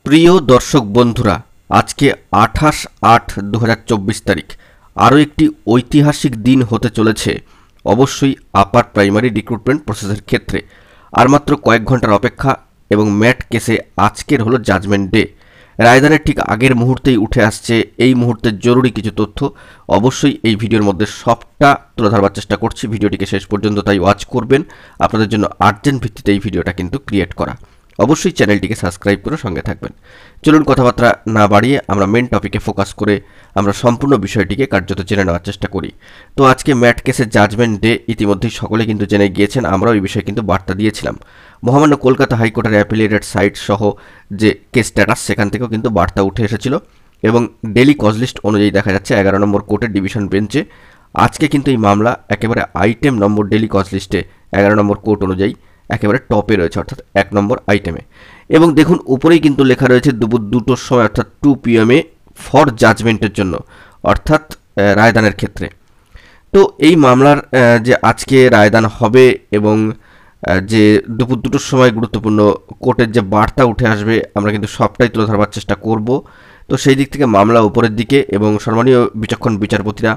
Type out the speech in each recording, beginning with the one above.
প্রিয় দর্শক বন্ধুরা, আজকে 28/8/2024 তারিখ। আরও একটি ঐতিহাসিক দিন হতে চলেছে অবশ্যই আপার প্রাইমারি রিক্রুটমেন্ট প্রসেসের ক্ষেত্রে। আর মাত্র কয়েক ঘন্টার অপেক্ষা এবং ম্যাট কেসে আজকের হলো জাজমেন্ট ডে। রায়দানের ঠিক আগের মুহূর্তেই উঠে আসছে এই মুহূর্তের জরুরি কিছু তথ্য। অবশ্যই এই ভিডিওর মধ্যে সবটা তুলে ধরবার চেষ্টা করছি, ভিডিওটিকে শেষ পর্যন্ত তাই ওয়াচ করবেন। আপনাদের জন্য আর্জেন্ট ভিত্তিতে এই ভিডিওটা কিন্তু ক্রিয়েট করা। অবশ্যই চ্যানেলটিকে সাবস্ক্রাইব করে সঙ্গে থাকবেন। চলুন কথাবার্তা না বাড়িয়ে আমরা মেন টপিকে ফোকাস করে আমরা সম্পূর্ণ বিষয়টিকে কার্যত জেনে নেওয়ার চেষ্টা করি। তো আজকে ম্যাট কেসের জাজমেন্ট ডে ইতিমধ্যেই সকলে কিন্তু জেনে গিয়েছেন, আমরাও এই বিষয়ে কিন্তু বার্তা দিয়েছিলাম। মহামান্য কলকাতা হাইকোর্টের অ্যাপিলেটেড সাইট সহ যে কেস স্ট্যাটাস সেখান থেকেও কিন্তু বার্তা উঠে এসেছিল এবং ডেলি কজ লিস্ট অনুযায়ী দেখা যাচ্ছে 11 নম্বর কোর্টের ডিভিশন বেঞ্চে আজকে কিন্তু এই মামলা একেবারে আইটেম নম্বর ডেলি কজ লিস্টে 11 নম্বর কোর্ট অনুযায়ী একেবারে টপে রয়েছে, অর্থাৎ 1 নম্বর আইটেমে। এবং দেখুন উপরেই কিন্তু লেখা রয়েছে দুপুর 2টোর সময় অর্থাৎ 2 PM ফর জাজমেন্টের জন্য, অর্থাৎ রায়দানের ক্ষেত্রে। তো এই মামলার যে আজকে রায়দান হবে এবং যে দুপুর 2টোর সময় গুরুত্বপূর্ণ কোর্টের যে বার্তা উঠে আসবে আমরা কিন্তু সবটাই তুলে ধরবার চেষ্টা করব। তো সেই দিক থেকে মামলা উপরের দিকে এবং সম্মানীয় বিচক্ষণ বিচারপতিরা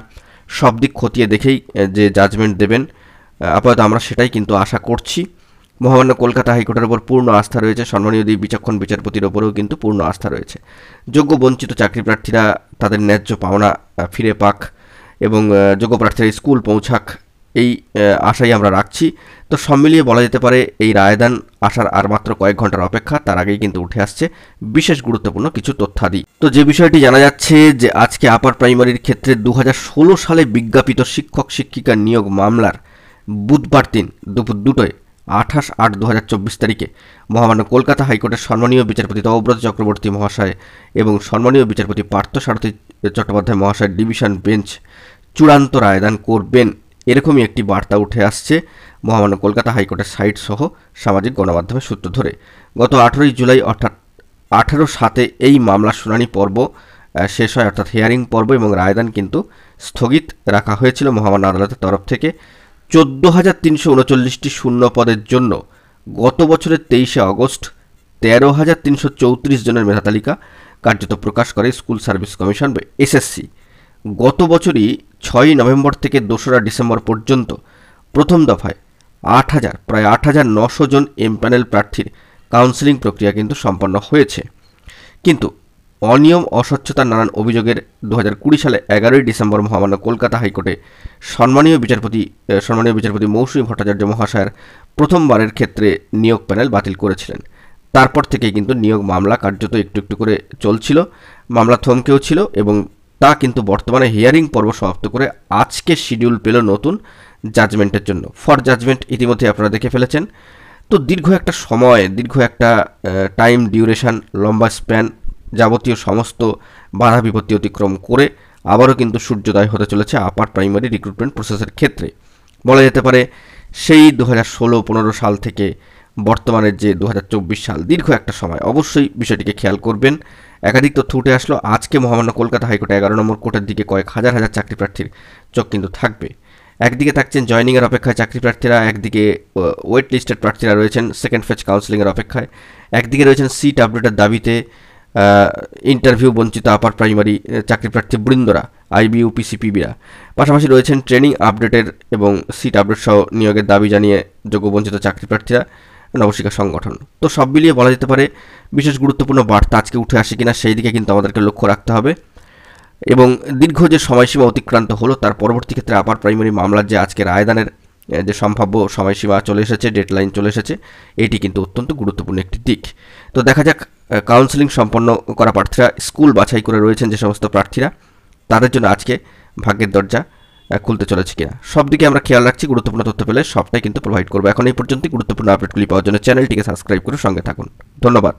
সব দিক খতিয়ে দেখেই যে জাজমেন্ট দেবেন, আপাতত আমরা সেটাই কিন্তু আশা করছি। মহামান্য কলকাতা হাইকোর্টের ওপর পূর্ণ আস্থা রয়েছে, সম্মানীয় বিচক্ষণ বিচারপতির ওপরেও কিন্তু পূর্ণ আস্থা রয়েছে। যোগ্য বঞ্চিত চাকরি প্রার্থীরা তাদের ন্যায্য পাওনা ফিরে পাক এবং যোগ্য প্রার্থীরা স্কুল পৌঁছাক, এই আশাই আমরা রাখছি। তো সব মিলিয়ে বলা যেতে পারে এই রায়দান আসার আর মাত্র কয়েক ঘন্টার অপেক্ষা, তার আগেই কিন্তু উঠে আসছে বিশেষ গুরুত্বপূর্ণ কিছু তথ্যাদি। তো যে বিষয়টি জানা যাচ্ছে যে আজকে আপার প্রাইমারির ক্ষেত্রে 2016 সালে বিজ্ঞাপিত শিক্ষক শিক্ষিকা নিয়োগ মামলার বুধবার দিন দুপুর 2টোয় 28/8/2024 তারিখে মহামান্য কলকাতা হাইকোর্টের সম্মানীয় বিচারপতি তপব্রত চক্রবর্তী মহাশয় এবং সম্মানীয় বিচারপতি পার্থসারথী চট্টোপাধ্যায় মহাশয়ের ডিভিশন বেঞ্চ চূড়ান্ত রায়দান করবেন, এরকমই একটি বার্তা উঠে আসছে মহামান্য কলকাতা হাইকোর্টের সাইট সহ সামাজিক গণমাধ্যমের সূত্র ধরে। গত 18 জুলাই অর্থাৎ 18/7 এই মামলার শুনানি পর্ব শেষ হয়, অর্থাৎ হিয়ারিং পর্ব, এবং রায়দান কিন্তু স্থগিত রাখা হয়েছিল মহামান্য আদালতের তরফ থেকে। 14,339টি শূন্য পদের জন্য গত বছরের 23 আগস্ট 13,334 জনের মেধা তালিকা কার্যত প্রকাশ করে স্কুল সার্ভিস কমিশন বা SSC। গত বছরই 6 নভেম্বর থেকে 2রা ডিসেম্বর পর্যন্ত প্রথম দফায় প্রায় 8,900 জন এমপ্যানেল প্রার্থীর কাউন্সেলিং প্রক্রিয়া কিন্তু সম্পন্ন হয়েছে। কিন্তু অনিয়ম অস্বচ্ছতার নানান অভিযোগের 2020 সালে 11 ডিসেম্বর মহামান্য কলকাতা হাইকোর্টে সম্মানীয় বিচারপতি মৌসুমী ভট্টাচার্য মহাশয়ের প্রথমবারের ক্ষেত্রে নিয়োগ প্যানেল বাতিল করেছিলেন। তারপর থেকেই কিন্তু নিয়োগ মামলা কার্যত একটু একটু করে চলছিল, মামলা থমকেও ছিল এবং তা কিন্তু বর্তমানে হিয়ারিং পর্ব সমাপ্ত করে আজকে শিডিউল পেল নতুন জাজমেন্টের জন্য। ফর জাজমেন্ট ইতিমধ্যে আপনারা দেখে ফেলেছেন। তো দীর্ঘ একটা সময়, দীর্ঘ একটা টাইম ডিউরেশন, লম্বা স্প্যান, যাবতীয় সমস্ত বাধা বিপত্তি অতিক্রম করে আবারও কিন্তু সূর্যোদয় হতে চলেছে আপার প্রাইমারি রিক্রুটমেন্ট প্রসেসের ক্ষেত্রে। বলা যেতে পারে সেই 2016-15 সাল থেকে বর্তমানের যে 2024 সাল, দীর্ঘ একটা সময়। অবশ্যই বিষয়টিকে খেয়াল করবেন। একাধিক তথ্য উঠে আসলো আজকে মহামান্য কলকাতা হাইকোর্টে 11 নম্বর কোর্টের দিকে কয়েক হাজার চাকরি প্রার্থীর চোখ কিন্তু থাকবে। একদিকে থাকছেন জয়নিংয়ের অপেক্ষায় চাকরি প্রার্থীরা, একদিকে ওয়েট লিস্টেড প্রার্থীরা রয়েছেন সেকেন্ড ফেজ কাউন্সেলিংয়ের অপেক্ষায়, একদিকে রয়েছেন সিট আপডেটের দাবিতে ইন্টারভিউ বঞ্চিত আপার প্রাইমারি চাকরি প্রার্থী বৃন্দরা, IB, UPC, PBরা। পাশাপাশি রয়েছেন ট্রেনিং আপডেটের এবং সিট আপডেট সহ নিয়োগের দাবি জানিয়ে যোগ্য বঞ্চিত চাকরি প্রার্থীরা, নবশিক্ষা সংগঠন। তো সব মিলিয়ে বলা যেতে পারে বিশেষ গুরুত্বপূর্ণ বার্তা আজকে উঠে আসে কিনা সেই দিকে কিন্তু আমাদেরকে লক্ষ্য রাখতে হবে। এবং দীর্ঘ যে সময়সীমা অতিক্রান্ত হলো তার পরবর্তী ক্ষেত্রে আপার প্রাইমারি মামলার যে আজকে রায়দানের যে সম্ভাব্য সময়সীমা চলে এসেছে, ডেডলাইন চলে এসেছে, এটি কিন্তু অত্যন্ত গুরুত্বপূর্ণ একটি দিক। তো দেখা যাক কাউন্সেলিং সম্পন্ন করা প্রার্থীরা, স্কুল বাছাই করে রয়েছেন যে সমস্ত প্রার্থীরা, তাদের জন্য আজকে ভাগ্যের দরজা খুলতে চলেছে কিনা। সব দিকে আমরা খেয়াল রাখছি, গুরুত্বপূর্ণ তথ্য পেলে সবটাই কিন্তু প্রোভাইড করবো। এখন এই পর্যন্ত গুরুত্বপূর্ণ আপডেটগুলি পাওয়ার জন্য চ্যানেলটিকে সাবস্ক্রাইব করে সঙ্গে থাকুন। ধন্যবাদ।